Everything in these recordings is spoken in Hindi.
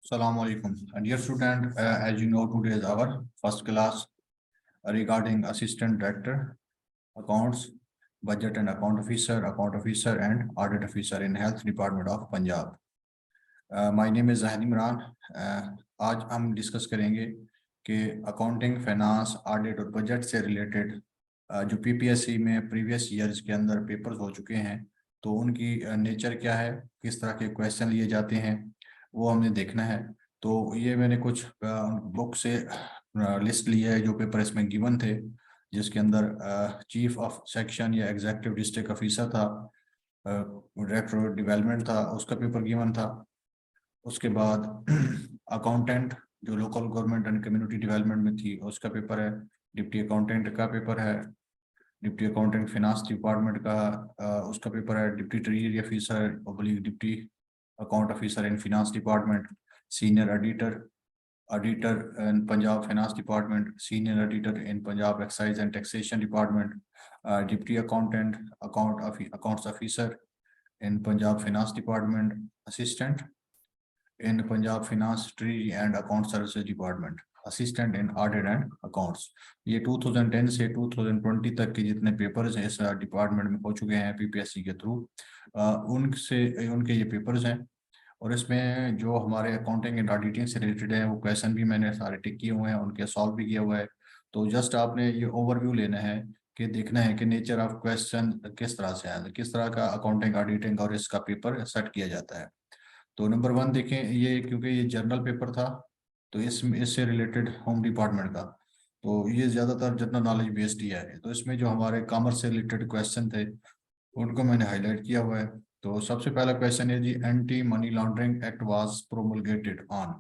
Assalamu alaikum. Dear student, as you know, today is our first class regarding assistant director, accounts, budget and account officer and audit officer in health department of Punjab. My name is Zahid Imran. आज हम डिस्कस करेंगे कि अकाउंटिंग, फाइनेंस, ऑडिट और बजट से रिलेटेड जो पीपीएससी में प्रीवियस ईयर्स के अंदर पेपर्स हो चुके हैं, तो उनकी नेचर क्या है, किस तरह के क्वेश्चन लिए जाते हैं, वो हमें देखना है। तो ये मैंने कुछ बुक से लिस्ट लिया है जो पेपर इसमें गिवन थे, जिसके अंदर चीफ ऑफ सेक्शन या एग्जीक्यूटिव डिस्ट्रिक्ट ऑफिसर था, डायरेक्टर डेवलपमेंट था, उसका पेपर गिवन था। उसके बाद अकाउंटेंट जो local government and community development में थी, उसका पेपर है। डिप्टी अकाउंटेंट का पेपर है। डिप्टी अकाउंटेंट फिनांस डिपार्टमेंट का उसका पेपर है। Deputy treasury officer deputy account officer in finance department. Senior auditor in Punjab finance department. Senior auditor in Punjab excise and taxation department. Deputy accountant accounts officer in Punjab finance department. Assistant in Punjab finance treasury and account services department. Assistant in audit and accounts. ये 2010 से 2020 तक के जितने पेपर्स हैं इस डिपार्टमेंट में हो चुके हैं पीपीएससी के थ्रू, उनके ये पेपर्स हैं। और इसमें जो हमारे अकाउंटिंग एंड ऑडिटिंग से रिलेटेड है वो क्वेश्चन भी मैंने सारे टिक किए हुए हैं, उनके सॉल्व भी किया हुआ है। तो जस्ट आपने ये ओवरव्यू लेना है कि देखना है कि नेचर ऑफ क्वेश्चन किस तरह से है, किस तरह का अकाउंटिंग ऑडिटिंग और इसका पेपर सेट किया जाता है। तो नंबर 1 देखें, ये क्योंकि ये जर्नल पेपर था तो इससे रिलेटेड होम डिपार्टमेंट का, तो ये ज़्यादातर जनरल नॉलेज बेस्ड ही है। तो इसमें जो हमारे कॉमर्स से रिलेटेड क्वेश्चन थे उनको मैंने हाईलाइट किया हुआ है। तो सबसे पहला क्वेश्चन है जी, anti money laundering act was promulgated on,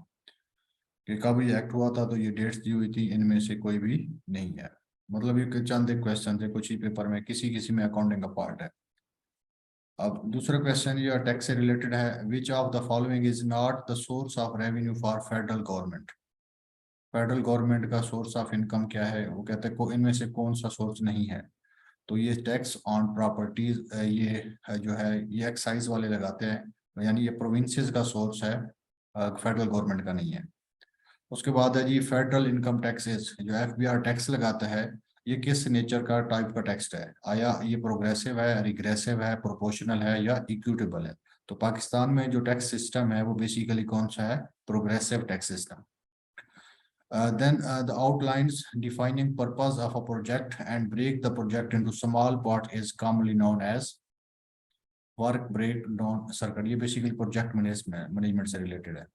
कि कब ये एक्ट हुआ था, तो ये डेट्स दी हुई थी, इनमें से कोई भी नहीं है। मतलब ये चंद एक क्वेश्चन थे, कुछ ही पेपर में, किसी किसी में अकाउंटिंग का पार्ट है। अब दूसरा क्वेश्चन ये टैक्स से रिलेटेड है। विच of the following is not the source of revenue for federal government. Federal government का सोर्स ऑफ इनकम क्या है, वो कहते हैं इनमें से कौन सा सोर्स नहीं है। तो ये टैक्स ऑन प्रॉपर्टीज, ये जो है ये एक्साइज वाले लगाते हैं, यानी ये प्रोविंसेस का सोर्स है, फेडरल गवर्नमेंट का नहीं है। उसके बाद है जी फेडरल इनकम टैक्सेस, जो एफबीआर टैक्स लगाता है, ये किस नेचर का टाइप का टैक्स है। आया ये प्रोग्रेसिव है, रिग्रेसिव है, प्रोपोर्शनल है या इक्विटेबल है। तो पाकिस्तान में जो टैक्स सिस्टम है वो बेसिकली कौन सा है, progressive tax system. Then the outlines defining purpose of a project and break the project into small part is commonly known as work breakdown circuit। ये बेसिकली प्रोजेक्ट मैनेजमेंट से रिलेटेड है।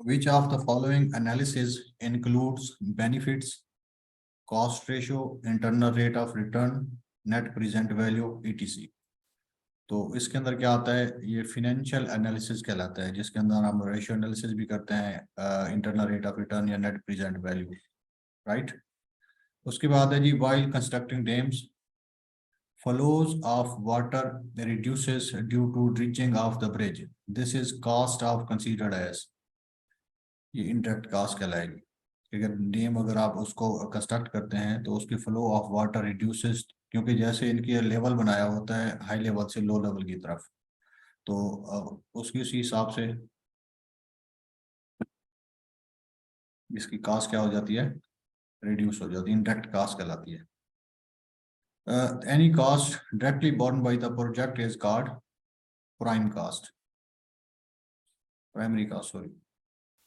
Which of the following analysis includes benefits, cost ratio, internal rate of return, net present value, etc। तो इसके अंदर क्या आता है, ये फिनेंशियल एनालिसिस कहलाता है, जिसके अंदर हम रेशियो एनालिसिस भी करते हैं, इंटरनल रेट ऑफ रिटर्न या नेट प्रेजेंट वैल्यू, राइट। उसके बाद है जी, while constructing dams flows of water reduces due to dredging of the bridge, this is cost of considered as, ये इंडायरेक्ट कास्ट कहलाएगी। अगर डैम अगर आप उसको कंस्ट्रक्ट करते हैं तो उसकी फ्लो ऑफ वाटर रिड्यूसेस, क्योंकि जैसे इनकी लेवल बनाया होता है हाई लेवल से लो लेवल की तरफ, तो उसकी उसी हिसाब से इसकी कास्ट क्या हो जाती है, रिड्यूस हो जाती है, इंडायरेक्ट कास्ट कहलाती है। Any cost directly borne by the project is called prime cost, primary cost, sorry.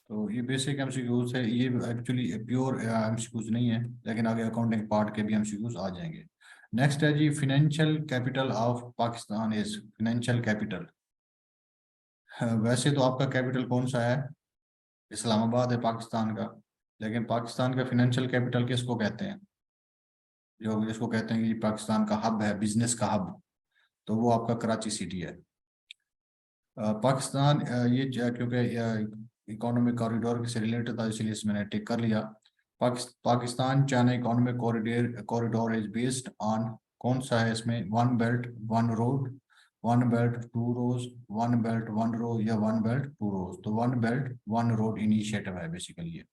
तो ये बेसिक एमसीक्यूज है, ये एक्चुअली प्योर एमसीक्यूज नहीं है, लेकिन आगे अकाउंटिंग पार्ट के भी एमसीक्यूज आ जाएंगे। नेक्स्ट है जी, financial capital of Pakistan is, financial capital, वैसे तो आपका कैपिटल कौन सा है, इस्लामाबाद है पाकिस्तान का, लेकिन पाकिस्तान का फिनेंशियल कैपिटल किसको कहते हैं, जो जिसको कहते हैं कि पाकिस्तान का हब है, बिजनेस का हब, तो वो आपका कराची सिटी है। पाकिस्तान ये क्योंकि इकोनॉमिक कॉरिडोर से रिलेटेड था इसलिए इसमें मैंने टिक कर लिया। Pakistan China economic corridor is based on, कौन सा है इसमें, one belt one road, one belt two roads, one belt one row या वन बेल्ट टू रोज। तो one belt one road initiative है बेसिकली ये।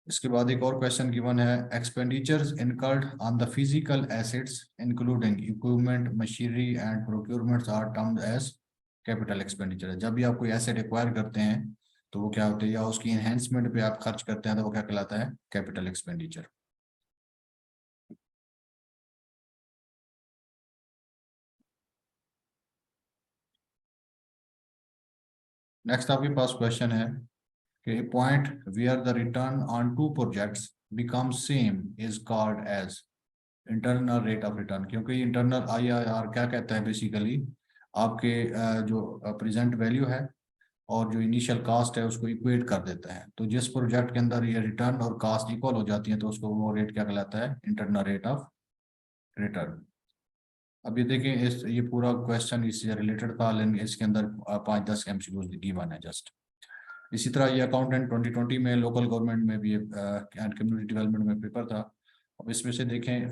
इसके बाद एक और क्वेश्चन गिवन है, expenditures incurred on the physical assets including equipment machinery and procurements are termed as capital expenditure. जब भी आप कोई एसेट एक्वायर करते हैं तो वो क्या होते हैं, या उसकी एनहेंसमेंट पे आप खर्च करते हैं तो वो क्या कहलाता है, कैपिटल एक्सपेंडिचर। नेक्स्ट आपके पास क्वेश्चन है कि point where the return on two projects become same is called as internal rate of return. क्योंकि इंटरनल IRR क्या कहता है बेसिकली, आपके जो प्रेजेंट वैल्यू है और जो इनिशियल कास्ट है उसको इक्वेट कर देता है। तो जिस प्रोजेक्ट के अंदर ये रिटर्न और कास्ट इक्वल हो जाती है तो उसको वो रेट क्या कहलाता है, इंटरनल रेट ऑफ रिटर्न। अब ये देखिए, इस ये पूरा क्वेश्चन इससे रिलेटेड था, लेकिन इसके अंदर 5-10 MCQs गिवन है जस्ट। इसी तरह ये अकाउंटेंट 2020 में लोकल गवर्नमेंट में भी एंड कम्युनिटी डेवलपमेंट में पेपर था। अब इसमें से देखें,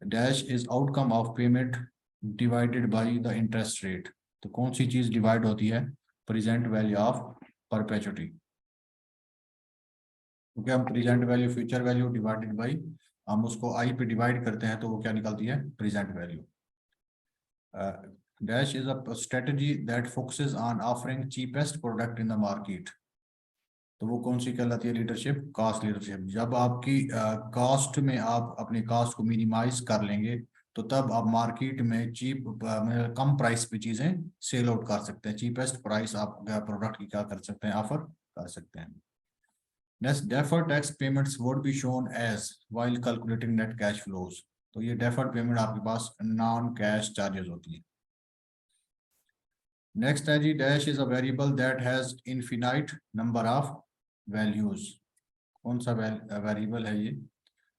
dash is outcome of payment divided by the interest rate. तो कौन सी चीज डिवाइड होती है, प्रेजेंट वैल्यू ऑफ परपेचुटी। क्योंकि हम present value future value divided by, हम उसको आई पे डिवाइड करते हैं तो वो क्या निकलती है, present value. Dash is a strategy that focuses on offering cheapest product in the market. तो वो कौन सी कहलाती है, लीडरशिप, कॉस्ट लीडरशिप। जब आपकी कॉस्ट में आप अपनी कॉस्ट को मिनिमाइज कर लेंगे तो तब आप मार्केट में चीप कम प्राइस पे चीजें सेल आउट कर सकते हैं, चीपेस्ट प्राइस आप प्रोडक्ट की क्या कर सकते हैं, ऑफर कर सकते हैं। Next, deferred tax payments would be shown as while calculating net cash flows. तो ये डेफर्ड पेमेंट आपके पास नॉन कैश चार्जेस होती है। नेक्स्ट है जी, dash is a variable that has infinite number of values. कौन सा वेरिएबल है ये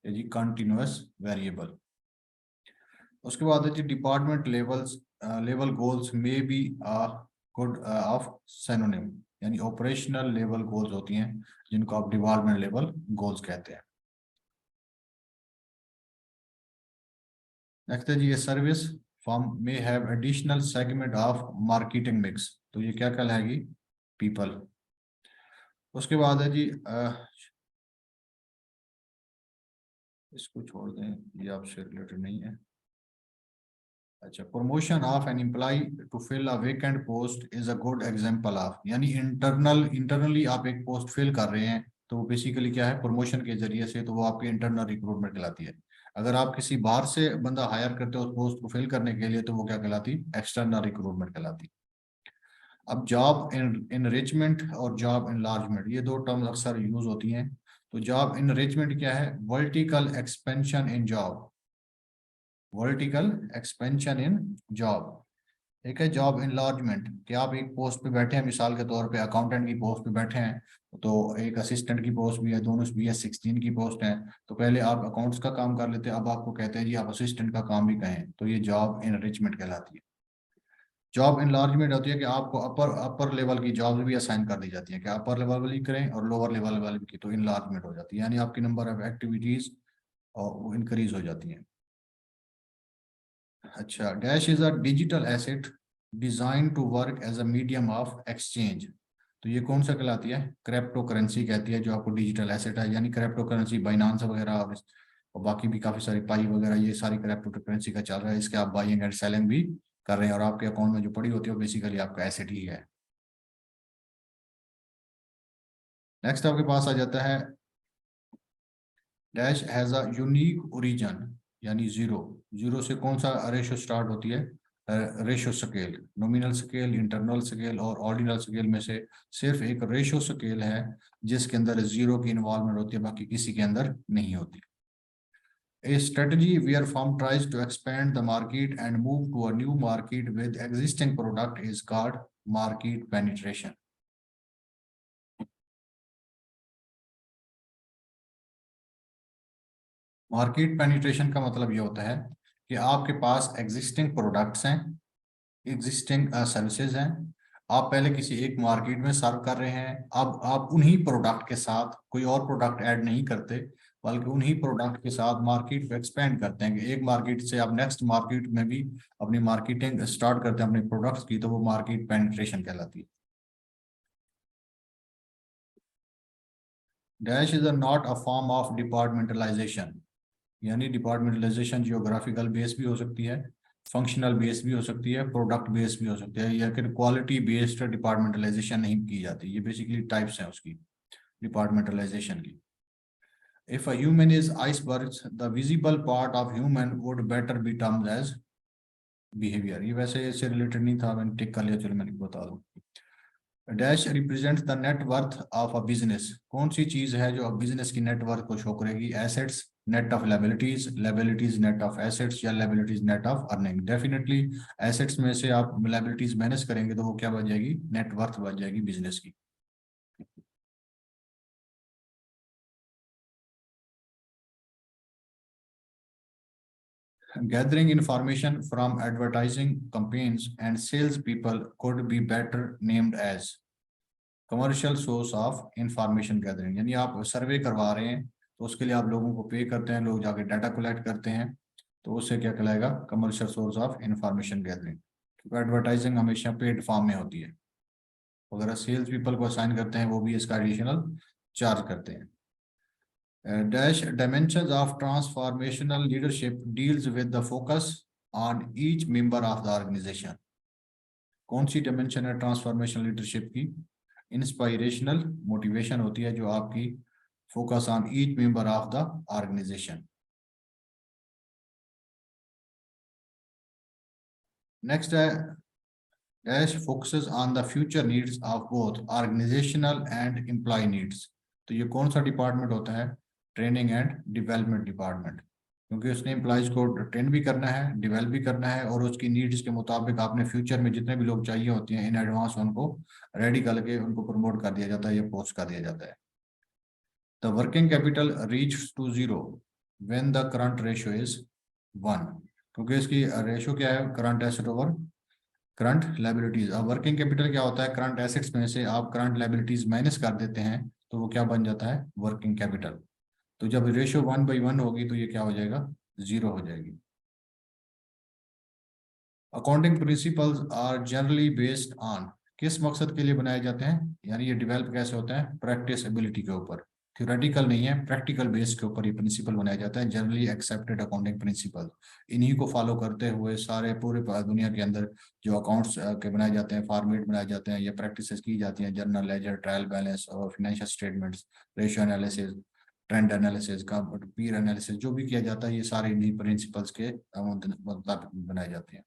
जी, कंटिन्यूअस वेरिएबल। उसके बाद है जी, डिपार्टमेंट लेवल गोल्स में बी गुड ऑफ सिनोनिम, यानी ऑपरेशनल लेवल गोल्स होती हैं जिनको आप डिपार्टमेंट लेवल गोल्स कहते हैं। नेक्स्ट है जी, ये सर्विस फर्म में have additional segment of marketing mix. तो ये क्या कहलाएगी, पीपल। उसके बाद है जी, इसको छोड़ दें, ये आपसे रिलेटेड नहीं है। अच्छा, promotion of an employee to fill a vacant post is a good example of, यानी इंटरनली आप एक पोस्ट फिल कर रहे हैं तो वो बेसिकली क्या है, प्रमोशन के जरिए से, तो वो आपकी इंटरनल रिक्रूटमेंट कहलाती है। अगर आप किसी बाहर से बंदा हायर करते हो उस पोस्ट को फिल करने के लिए तो वो क्या कहलाती, एक्सटर्नल रिक्रूटमेंट कहलाती। अब जॉब इनरिचमेंट और जॉब इनलार्जमेंट, ये दो टर्म्स अक्सर यूज होती हैं। तो जॉब इनरिचमेंट क्या है, vertical expansion in job, vertical expansion in job. एक है जॉब इनलार्जमेंट, कि आप एक पोस्ट पे बैठे हैं, मिसाल के तौर पे अकाउंटेंट की पोस्ट पे बैठे हैं, तो एक असिस्टेंट की पोस्ट भी है, दोनों BS16 की पोस्ट है। तो पहले आप अकाउंट्स का काम कर लेते हैं, अब आपको कहते हैं जी आप असिस्टेंट का काम भी कहें, तो ये जॉब इनरिचमेंट कहलाती है। जॉब इनलार्जमेंट होती है कि आपको अपर अपर लेवल की जॉब भी असाइन कर दी जाती है, कि अपर लेवल वाली करें और लोअर लेवल वाली की, तो इनलार्जमेंट हो जाती है, यानी आपकी नंबर ऑफ एक्टिविटीज और वो इंक्रीज हो जाती हैं। अच्छा, Dash is a digital asset design to work as a medium of exchange. तो ये कौन सा कहलाती है, क्रिप्टो करेंसी कहती है, जो आपको डिजिटल एसेट है, यानी क्रिप्टो करेंसी बाइनांस वगैरह और बाकी भी काफी सारी पाई वगैरह, ये सारी क्रिप्टो करेंसी का चल रहा है, इसके आप बाइंग एंड सेलिंग भी कर रहे हैं और आपके अकाउंट में जो पड़ी होती है वो बेसिकली आपका एसेट ही है। नेक्स्ट आपके पास आ जाता है, dash has a unique origin, यानी जीरो। जीरो से कौन सा रेशो स्टार्ट होती है, ratio scale, nominal scale, internal scale और ऑर्डिनल स्केल में से सिर्फ एक रेशो स्केल है जिसके अंदर जीरो की इन्वॉल्वमेंट होती है, बाकी किसी के अंदर नहीं होती। A strategy where firm tries to expand the market and move to a new market with existing product is called market penetration. Market penetration का मतलब ये होता है कि आपके पास एग्जिस्टिंग प्रोडक्ट्स हैं, एग्जिस्टिंग सर्विसेज हैं, आप पहले किसी एक मार्केट में सर्व कर रहे हैं, अब आप उन्हीं प्रोडक्ट के साथ कोई और प्रोडक्ट ऐड नहीं करते बल्कि उन्हीं प्रोडक्ट के साथ मार्केट को एक्सपेंड करते हैं कि एक मार्केट से आप नेक्स्ट मार्केट में भी अपनी मार्केटिंग स्टार्ट करते हैं अपने प्रोडक्ट्स की, तो वो मार्केट पेनिट्रेशन कहलाती है। Dash is not a form of departmentalisation, यानी डिपार्टमेंटलाइजेशन जियोग्राफिकल बेस भी हो सकती है, फंक्शनल बेस भी हो सकती है, प्रोडक्ट बेस भी हो सकती है, या फिर क्वालिटी बेस्ड डिपार्टमेंटलाइजेशन नहीं की जाती। ये बेसिकली टाइप्स हैं उसकी डिपार्टमेंटलाइजेशन की। If a human is icebergs, the visible part of human would better be termed as behavior। ये वैसे इससे रिलेटेड नहीं था, मैंने टिक कर लिया, चलो मैंने बता दूं। Dash represent the net worth of a business, कौन सी चीज है जो बिजनेस की नेटवर्थ को शो करेगी? Assets net of liabilities, liabilities net of assets, या liabilities net of earning. Definitely assets में से आप लायबिलिटीज माइनस करेंगे तो वो क्या बन जाएगी? नेटवर्थ बन जाएगी बिजनेस की। Gathering information from advertising campaigns and sales people could be better named as commercial source of information gathering। यानी आप सर्वे करवा रहे हैं तो उसके लिए आप लोगों को पे करते हैं, लोग जाके डाटा कलेक्ट करते हैं, तो उससे क्या कहलाएगा? Commercial source of information gathering. क्योंकि एडवर्टाइजिंग हमेशा पेड फॉर्म में होती है, अगर सेल्स पीपल को असाइन करते हैं वो भी इसका एडिशनल चार्ज करते हैं। Dash dimensions of transformational leadership deals with the focus on each member of the organization। कौन सी dimension है ट्रांसफॉर्मेशनल लीडरशिप की? इंस्पायरेशनल मोटिवेशन होती है जो आपकी focus on each member of the organisation. Next है dash focuses on the future needs of both organisational and employee needs. तो ये कौन सा डिपार्टमेंट होता है? ट्रेनिंग एंड डेवलपमेंट डिपार्टमेंट, क्योंकि उसने एम्प्लॉयज को ट्रेन भी करना है, डेवलप भी करना है, और उसकी नीड्स के मुताबिक आपने फ्यूचर में जितने भी लोग चाहिए होते हैं इन एडवांस उनको रेडी करके उनको प्रमोट कर दिया जाता है या पोस्ट कर दिया जाता है। The working capital reach to zero when the current ratio is 1, क्योंकि इसकी रेशियो क्या है? Current asset over current liabilities. अब वर्किंग कैपिटल क्या होता है? करंट एसेट्स में से आप करंट लायबिलिटीज माइनस कर देते हैं तो वो क्या बन जाता है? Working capital. तो जब रेशियो 1/1 होगी तो ये क्या हो जाएगा? 0 हो जाएगी। Accounting principles are generally based on, किस मकसद के लिए बनाए जाते हैं? यानी ये डेवलप कैसे होता है? प्रैक्टिस एबिलिटी के ऊपर, थ्योरेटिकल नहीं है, प्रैक्टिकल बेस के ऊपर ये प्रिंसिपल बनाया जाता है। जनरली एक्सेप्टेड अकाउंटिंग प्रिंसिपल, इन्हीं को फॉलो करते हुए सारे पूरे दुनिया के अंदर जो अकाउंट्स के बनाए जाते हैं, फॉर्मेट बनाए जाते हैं, ये प्रैक्टिस की जाती हैं। जर्नल लेजर, ट्रायल बैलेंस और financial statements, ratio analysis, trend analysis का पीर एनालिसिस, जो भी किया जाता है ये सारे इन्हीं प्रिंसिपल्स के मुताबिक बनाए जाते हैं।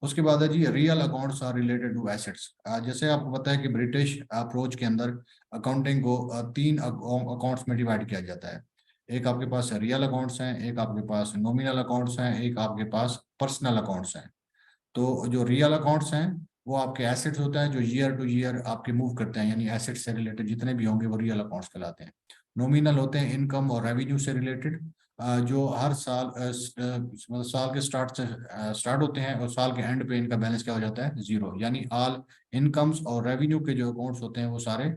उसके बाद है जी real accounts are related to assets. जैसे आपको पता है कि ब्रिटिश अप्रोच के अंदर अकाउंटिंग को 3 अकाउंट्स में डिवाइड किया जाता है। एक आपके पास रियल अकाउंट्स हैं, एक आपके पास नॉमिनल अकाउंट्स हैं, एक आपके पास पर्सनल अकाउंट्स हैं। तो जो रियल अकाउंट्स हैं वो आपके एसेट्स होता है जो ईयर टू ईयर आपके मूव करते हैं, यानी एसेट से रिलेटेड जितने भी होंगे वो रियल अकाउंट्स कहलाते हैं। नॉमिनल होते हैं इनकम और रेवेन्यू से रिलेटेड, जो हर साल मतलब साल के स्टार्ट से स्टार्ट होते हैं और साल के एंड पे इनका बैलेंस क्या हो जाता है? 0। यानी ऑल इनकम्स और रेवेन्यू के जो अकाउंट्स होते हैं वो सारे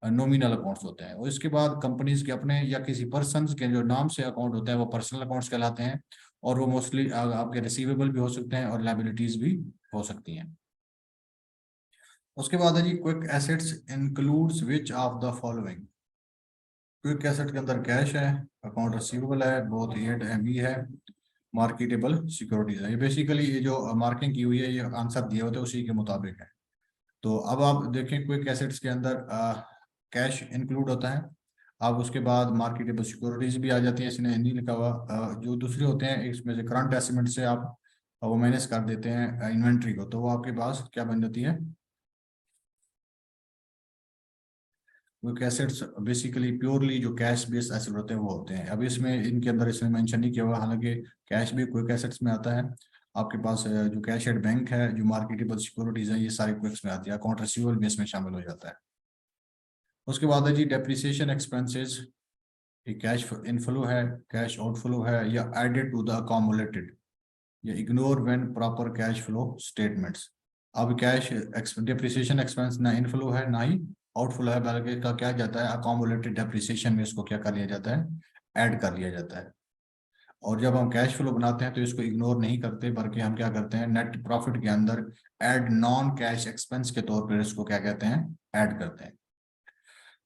नॉमिनल अकाउंट्स होते हैं। और इसके बाद कंपनीज के अपने या किसी पर्सन के जो नाम से अकाउंट होते हैं वो पर्सनल अकाउंट्स कहलाते हैं, और वो मोस्टली आपके रिसीवेबल भी हो सकते हैं और लायबिलिटीज भी हो सकती हैं। उसके बाद है जी quick assets includes which of the following. Quick asset के अंदर कैश है, अकाउंट रिसीवेबल है, बोथ ए एंड बी है, मार्केटेबल सिक्योरिटीज है। ये बेसिकली ये जो मार्किंग की हुई है ये आंसर दिए होते हैं उसी के मुताबिक है। तो अब आप देखें क्विक एसेट्स के अंदर कैश इंक्लूड होता है। अब उसके बाद मार्केटेबल सिक्योरिटीज भी आ जाती है, इसने नहीं लिखा हुआ। जो दूसरे होते हैं इसमें से करंट एसेट से आप वो माइनस कर देते हैं इन्वेंट्री को, तो वो आपके पास क्या बन जाती है? क्विक एसेट्स बेसिकली प्योरली जो कैश बेस्ड एसेट होते हैं वो होते हैं। अब इसमें इनके अंदर इसमें मेंशन नहीं किया हुआ, हालांकि कैश भी क्विक एसेट्स में आता है। आपके पास जो कैश एट बैंक है, जो मार्केटेबल सिक्योरिटीज है, ये सारी क्विक्स में आती है। अकाउंट रिसीवेबल भी इसमें शामिल हो जाता है। उसके बाद है जी डेप्रिसिएशन एक्सपेंसेस, कैश इनफ्लो है, कैश आउटफ्लो है, या एडेड टू द अकोमोलेटेड, या ignore when proper cash flow statements. अब कैश डेप्रिसिएशन एक्सपेंस ना इनफ्लो है ना ही आउटफ्लो है, बल्कि का क्या जाता है अकोमोलेटेड डेप्रिसिएशन में इसको क्या कर लिया जाता है? ऐड कर लिया जाता है। और जब हम कैश फ्लो बनाते हैं तो इसको इग्नोर नहीं करते, बल्कि हम क्या करते हैं, नेट प्रॉफिट के अंदर ऐड नॉन कैश एक्सपेंस के तौर पर इसको क्या कहते हैं, ऐड करते हैं।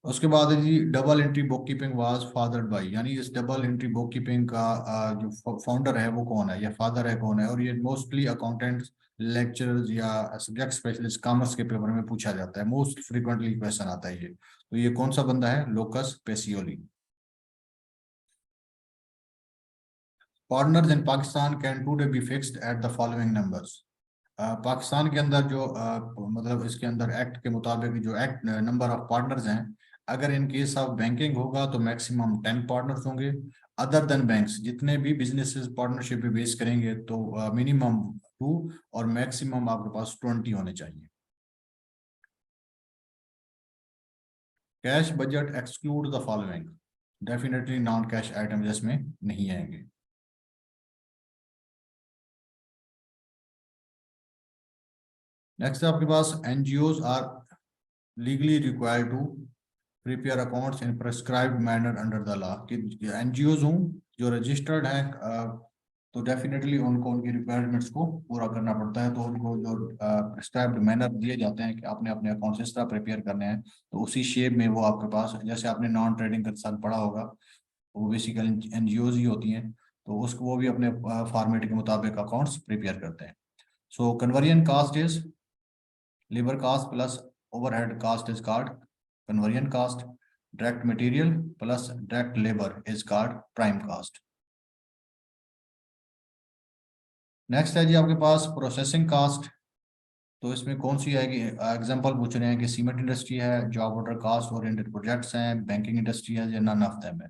उसके बाद है जी double entry book keeping was fathered by, यानी इस डबल एंट्री बुक कीपिंग का जो फाउंडर है वो कौन है या फादर है कौन है, और ये मोस्टली अकाउंटेंट्स, लेक्चरर्स या सब्जेक्ट स्पेशलिस्ट कॉमर्स के पेपर में पूछा जाता है, मोस्ट फ्रीक्वेंटली क्वेश्चन आता है ये। तो ये कौन सा बंदा है, locus Pacioli. Partners in Pakistan can today be fixed at the following numbers. Pakistan के अंदर जो मतलब इसके अंदर एक्ट के मुताबिक जो एक्ट नंबर ऑफ पार्टनर्स हैं, अगर इन केस ऑफ बैंकिंग होगा तो मैक्सिमम 10 पार्टनर्स होंगे। अदर देन बैंक्स जितने भी बिजनेसेस पार्टनरशिप पे बेस करेंगे तो मिनिमम 2 और मैक्सिमम आपके पास 20 होने चाहिए। Cash budget exclude the following, definitely non cash item इसमें नहीं आएंगे। नेक्स्ट आपके पास NGOs are legally required to prepare accounts in prescribed manner under the law, कि एनजीओज हूँ जो रजिस्टर्ड हैं तो डेफिनेटली उनको उनकी रिक्वायरमेंट्स को पूरा करना पड़ता है, तो उनको जो प्रेस्क्राइब्ड मैनर दिए जाते हैं कि आपने अपने अकाउंट्स इस तरह प्रिपेयर करने हैं, तो उसी शेप में वो आपके पास, जैसे आपने नॉन ट्रेडिंग के साथ पढ़ा होगा, वो बेसिकली एनजीओज ही होती हैं, तो उसको वो भी अपने फॉर्मेट के मुताबिक अकाउंट्स प्रिपेयर करते हैं। So conversion cost is labour cost plus overhead cost is called conversion cost. Direct material plus direct labour is called prime cost. Next है जी आपके पास प्रोसेसिंग कास्ट। तो इसमें कौन सी है कि एग्जांपल पूछ रहे हैं कि सीमेंट इंडस्ट्री है, job order cost oriented projects हैं, बैंकिंग इंडस्ट्री है, या नन ऑफ देम है।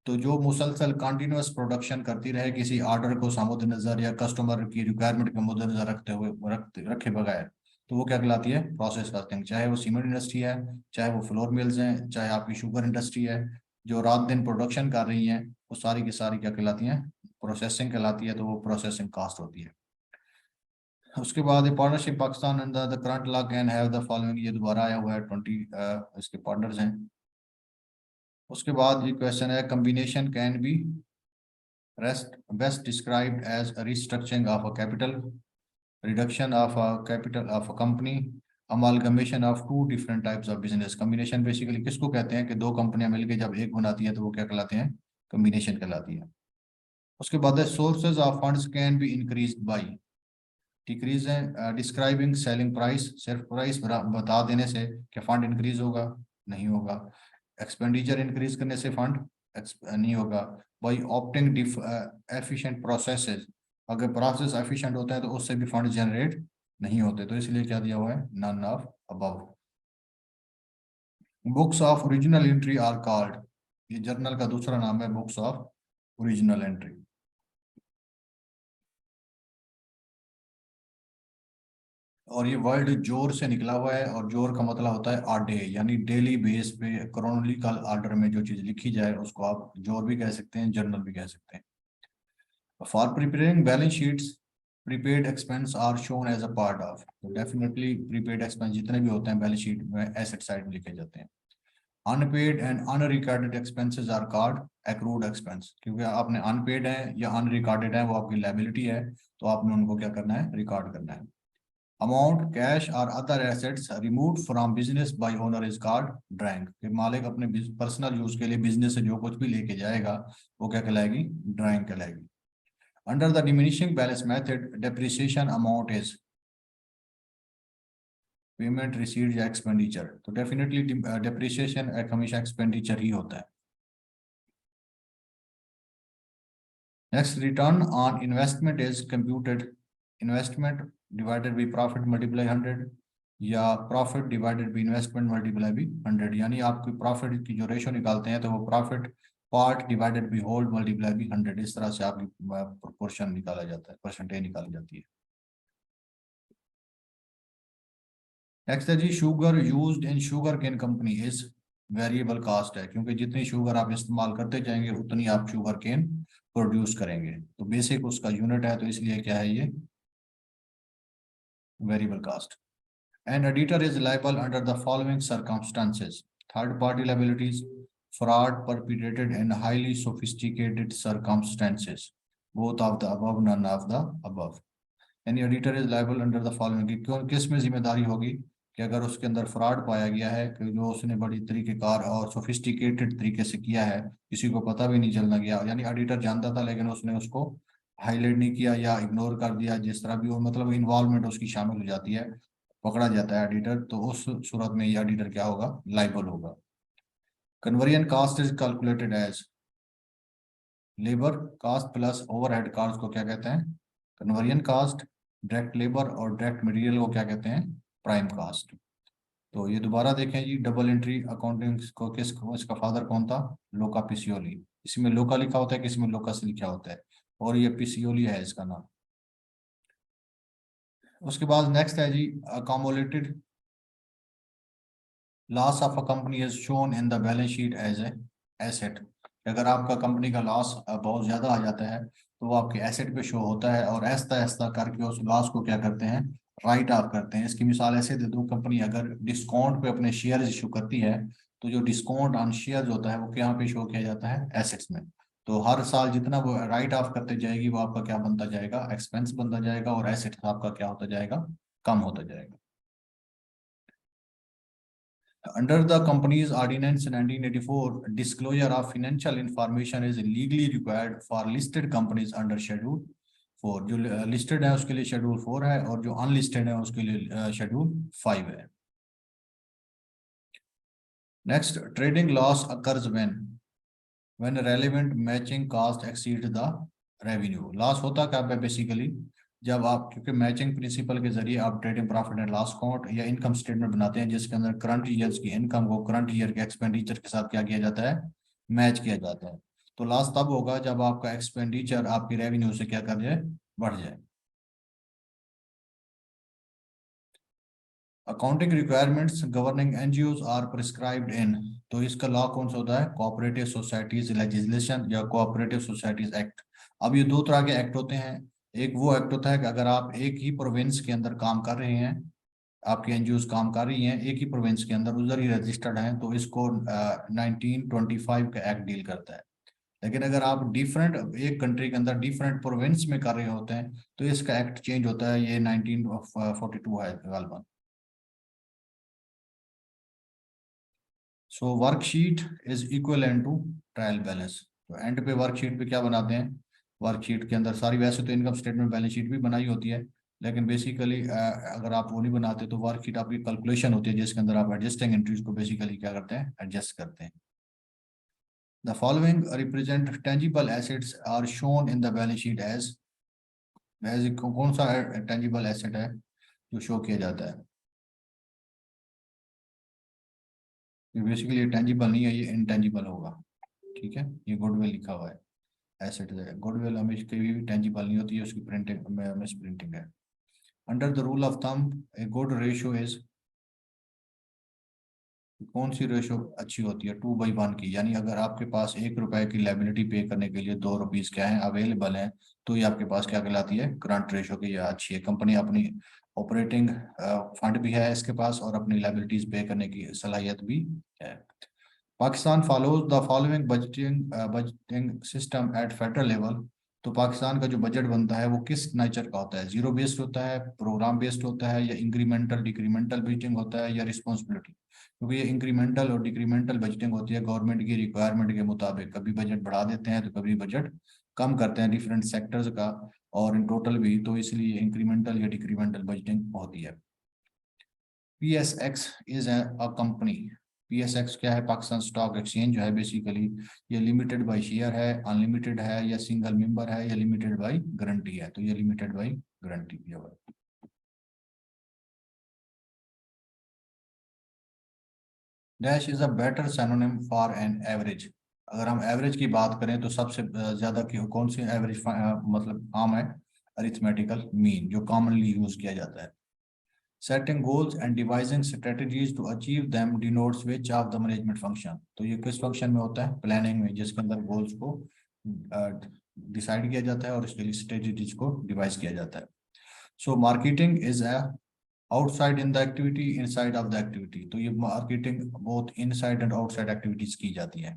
तो जो मुसलसल कंटिन्यूअस प्रोडक्शन करती रहे किसी ऑर्डर को सामोद्देनजर या कस्टमर की रिक्वायरमेंट के मद्देनजर रखते हुए रखे बगैर, तो वो क्या कहलाती है, प्रोसेस कास्टिंग। चाहे वो सीमेंट इंडस्ट्री है, चाहे वो फ्लोर मिल्स हैं, चाहे आपकी शुगर इंडस्ट्री है, जो रात दिन प्रोडक्शन कर रही हैं, वो सारी की सारी क्या कहलाती हैं, प्रोसेसिंग कहलाती है, तो वो प्रोसेसिंग कास्ट होती है। उसके बाद partnership Pakistan under the current law can have the following, ये दोबारा आया हुआ है, 20 इसके पार्टनर्स हैं। उसके बाद ये क्वेश्चन है, combination can be rest best described as a restructuring of a capital, reduction of a capital of a company, amalgamation of two different types of business। combination basically किसको कहते हैं कि दो कंपनियां मिलकर जब एक बनाती है तो वो क्या कहलाते हैं, combination कहलाती है। उसके बाद है sources of funds can be increased by, decrease है डिस्क्राइबिंग सेलिंग प्राइस, सिर्फ प्राइस बता देने से क्या फंड इंक्रीज होगा, नहीं होगा। एक्सपेंडिचर इंक्रीज करने से फंड नहीं होगा। बाई ऑप्टिंग एफिशिएंट प्रोसेसेस, अगर प्रोसेस एफिशिएंट होता है तो उससे भी फंड जनरेट नहीं होते, तो इसलिए क्या दिया हुआ है, none of above. Books of original entry are called, ये जर्नल का दूसरा नाम है बुक्स ऑफ ओरिजिनल एंट्री। और ये वर्ड जोर से निकला हुआ है, और जोर का मतलब होता है आडे, यानी डेली बेस पे क्रोनोलॉजिकल ऑर्डर में जो चीज लिखी जाए उसको आप जोर भी कह सकते हैं, जर्नल भी कह सकते हैं। For preparing balance sheets prepaid expense are shown as a part of, तो डेफिनेटली प्रीपेड एक्सपेंस जितने भी होते हैं बैलेंस शीट में एसेट साइड में लिखे जाते हैं। Unpaid and unrecorded expenses are called accrued expense, क्योंकि आपने अनपेड है या अनरिकॉर्डेड है वो आपकी लायबिलिटी है, तो आपने उनको क्या करना है, रिकॉर्ड करना है। अमाउंट कैश और other assets remove from business by owner is called drawing, कि मालिक अपने पर्सनल यूज के लिए बिजनेस से जो कुछ भी लेके जाएगा वो क्या कहलाएगी, ड्राइंग कहलाएगी। Under the diminishing balance method depreciation amount is payment received या एक्सपेंडिचर, तो डेफिनेटली डेप्रिसिएशन हमेशा एक्सपेंडिचर ही होता है। Next, return on investment is computed, investment divided by profit multiply 100, या profit divided by investment multiply by 100, यानी आपकी प्रॉफिट की जो रेशो निकालते हैं तो वो profit part divided by whole multiply by 100, इस तरह से आपकी प्रोपोर्शन निकाला जाता है, परसेंटेज निकाली जाती है। नेक्स्ट है जी, sugar used in sugar cane company is variable cost है, क्योंकि जितनी शुगर आप इस्तेमाल करते जाएंगे उतनी आप शुगर केन प्रोड्यूस करेंगे, तो बेसिक उसका यूनिट है, तो इसलिए क्या है ये, variable cost. An editor is liable under the following circumstances: third party liabilities, fraud perpetrated in highly sophisticated circumstances, both of the above, none of the above. यानी auditor is liable under the following, क्यों किस में जिम्मेदारी होगी कि अगर उसके अंदर फ्रॉड पाया गया है कि जो उसने बड़ी तरीकेकार और सोफिस्टिकेटेड तरीके से किया है, किसी को पता भी नहीं चलना गया, यानी ऑडिटर जानता था लेकिन उसने उसको हाईलाइट नहीं किया या इग्नोर कर दिया, जिस तरह भी हो, मतलब इन्वॉल्वमेंट उसकी शामिल हो जाती है, पकड़ा जाता है ऑडिटर, तो उस सूरत में ये ऑडिटर क्या होगा, लाइबल होगा। Conversion cost is calculated as labour cost plus overhead cost को क्या कहते हैं, कन्वर्जन कास्ट। डायरेक्ट लेबर और डायरेक्ट मटेरियल को क्या कहते हैं, प्राइम कास्ट। तो ये दोबारा देखें जी, डबल एंट्री अकाउंटिंग को इसका फादर कौन था, लोका पिसियोली। इसमें लोका लिखा होता है, किसमें लोकस लिखा होता है, और ये पिसियोली है इसका नाम। उसके बाद नेक्स्ट है जी, accumulated loss of a company is shown in the balance sheet as a asset. अगर आपका कंपनी का लॉस बहुत ज्यादा आ जाता है तो वो आपके एसेट पे शो होता है, और ऐसा ऐसा करके उस लॉस को क्या करते हैं, राइट ऑफ करते हैं। इसकी मिसाल ऐसे दे दूं, कंपनी अगर डिस्काउंट पे अपने शेयर इशू करती है तो जो डिस्काउंट ऑन शेयर होता है वो क्या पे शो किया जाता है, एसेट्स में। तो हर साल जितना वो राइट ऑफ करते जाएगी वो आपका क्या बनता जाएगा, एक्सपेंस बनता जाएगा, और एसेट्स आपका क्या होता जाएगा, कम होता जाएगा। Under the Companies Ordinance 1984, disclosure of financial information is legally required for listed companies under Schedule 4. जो listed है उसके लिए Schedule 4 है, और जो unlisted है उसके लिए Schedule 5 है। Next, trading loss occurs when relevant matching cost exceeds the revenue. Loss होता क्या है बेसिकली, जब आप, क्योंकि मैचिंग प्रिंसिपल के जरिए आप trading profit and loss account या इनकम स्टेटमेंट बनाते हैं, जिसके अंदर करंट ईयर्स की इनकम को करंट ईयर के एक्सपेंडिचर के साथ क्या किया जाता है, मैच किया जाता है। तो लॉस तब होगा जब आपका एक्सपेंडिचर आपकी रेवेन्यू से क्या कर जाए, बढ़ जाए। Accounting requirements governing NGOs are prescribed in, तो इसका लॉ कौन सा होता है, कोऑपरेटिव सोसाइटीज लेजिस्लेशन या कोऑपरेटिव सोसाइटीज एक्ट। अब ये दो तरह के एक्ट होते हैं। एक वो एक्ट होता है कि अगर आप एक ही प्रोविंस के अंदर काम कर रहे हैं, आपकी एनजीओ काम कर रही हैं एक ही प्रोविंस के अंदर, उधर ही रजिस्टर्ड हैं, तो इसको 1925 का एक्ट डील करता है। लेकिन अगर आप डिफरेंट एक कंट्री के अंदर डिफरेंट प्रोविंस में कर रहे होते हैं तो इसका एक्ट चेंज होता है, ये 1942 है गालबन। So worksheet is equal to trial balance. तो एंड पे वर्कशीट पे क्या बनाते हैं, वर्कशीट के अंदर सारी, वैसे तो इनकम स्टेटमेंट बैलेंस शीट भी बनाई होती है, लेकिन बेसिकली अगर आप वो नहीं बनाते तो वर्कशीट आपकी कैलकुलेशन होती है, जिसके अंदर आप एडजस्टिंग एंट्रीज को बेसिकली क्या करते हैं, एडजस्ट करते हैं। The following represent tangible assets are shown in the balance sheet as कौन सा टेंजिबल एसेट है जो शो किया जाता है, बेसिकली ये टेंजिबल नहीं है, ये इनटेंजिबल होगा। ठीक है, ये गुडविल लिखा हुआ है, एसेट है। गुडविल हमेशा कभी भी टेंजिबल नहीं होती है, उसकी प्रिंटिंग मिस प्रिंटिंग है। Under the rule of thumb a good ratio is, कौन सी रेशियो अच्छी होती है, 2/1 की। यानी अगर आपके पास 1 रुपए की लाइबिलिटी पे करने के लिए 2 रुपीज क्या है अवेलेबल है, तो ये आपके पास क्या कहलाती है, करंट रेशियो की, या अच्छी है। कंपनी अपनी ऑपरेटिंग फंड भी है इसके पास, और अपनी लाइबिलिटीज पे करने की सलाहियत भी है। Pakistan follows the following budgeting system eight federal level. तो पाकिस्तान का जो बजट बनता है वो किस नेचर का होता है, जीरो बेस्ड होता है, प्रोग्राम बेस्ड होता है, या इंक्रीमेंटल डिक्रीमेंटल बजटिंग होता है, या रिस्पॉन्सिबिलिटी। क्योंकि ये इंक्रीमेंटल और डिक्रीमेंटल बजटिंग होती है गवर्नमेंट की रिक्वायरमेंट के मुताबिक, कभी बजट बढ़ा देते हैं तो कभी बजट कम करते हैं डिफरेंट सेक्टर्स का, और इन टोटल भी, तो इसलिए इंक्रीमेंटल या डिक्रीमेंटल बजटिंग होती है। PSX is a company. PSX क्या है, पाकिस्तान स्टॉक एक्सचेंज जो है बेसिकली, ये लिमिटेड बाय शेयर है, अनलिमिटेड है, या सिंगल मेंबर है, या लिमिटेड बाय गारंटी है। तो ये लिमिटेड बाय गारंटी किया हुआ है। Dash is a better synonym for an average. अगर हम एवरेज की बात करें तो सबसे ज्यादा कौन सी एवरेज मतलब आम है, अरिथमेटिकल मीन, जो कॉमनली यूज किया जाता है। Setting goals and devising strategies to achieve them denotes which of the management function। तो ये किस फंक्शन में होता है, प्लानिंग में, जिसके अंदर गोल्स को डिसाइड किया जाता है और इसके लिए स्ट्रेटजीज को डिवाइस किया जाता है। So marketing is a outside in the activity, inside of the activity. तो ये marketing both inside and outside activities की जाती है।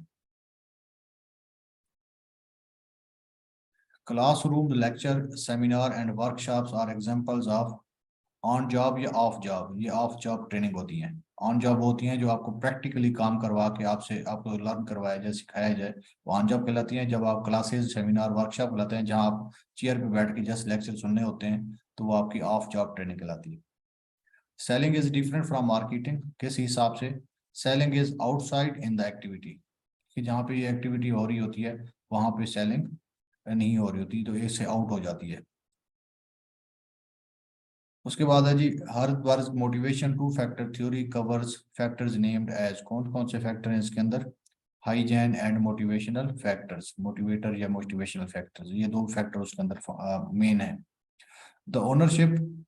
Classroom, lecture, seminar and workshops are examples of on job या ऑफ जॉब। ये ऑफ जॉब ट्रेनिंग होती है। ऑन जॉब होती हैं जो आपको प्रैक्टिकली काम करवा के आपसे आपको लर्न करवाया जाए, सिखाया जाए, वो ऑन जॉब कहलाती हैं। जब आप क्लासेस, सेमिनार, वर्कशॉप कहलाते हैं जहां आप चेयर पे बैठ के जस्ट लेक्चर सुनने होते हैं, तो वो आपकी ऑफ जॉब ट्रेनिंग कहलाती है। Selling is different from marketing. किस हिसाब से? Selling is outside in the activity, कि जहाँ पे ये एक्टिविटी हो रही होती है वहां पे सेलिंग नहीं हो रही होती, तो इससे आउट हो जाती है। उसके बाद है जी, हर वर्ग motivation two factor theory covers factors named as. कौन कौन से फैक्टर हैं इसके अंदर? Hygiene and motivational factors. Motivator या मोटिवेशनल फैक्टर्स, ये दो फैक्टर उसके अंदर मेन है। The ownership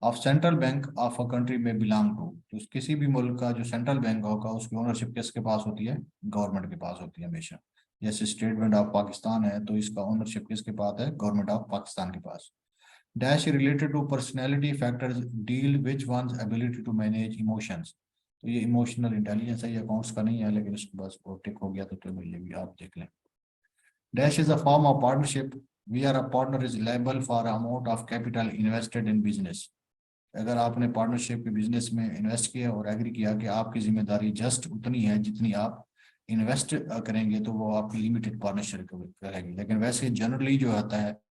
of central bank of a country में बिलोंग टू। तो किसी भी मुल्क का जो सेंट्रल बैंक होगा उसकी ओनरशिप किसके पास होती है? गवर्नमेंट के पास होती है हमेशा। जैसे स्टेट बैंक ऑफ पाकिस्तान है तो इसका ओनरशिप किसके पास है? गवर्नमेंट ऑफ पाकिस्तान के पास। Dash related to personality factors deal which one's ability to manage emotions। तो ये इमोशनल इंटेलिजेंस है, ये अकाउंट्स का नहीं है, लेकिन इसको बस वो टिक हो गया तो ये भी आप देख लें। Dash is a form of partnership where a partner is liable for amount of capital invested in business। अगर आपने पार्टनरशिप के बिजनेस में इन्वेस्ट किया और एग्री किया कि आपकी जिम्मेदारी जस्ट उतनी है जितनी आप इन्वेस्ट करेंगे, तो वो आपकी लिमिटेड पार्टनरशिप रहेगी। लेकिन वैसे जनरली जो होता है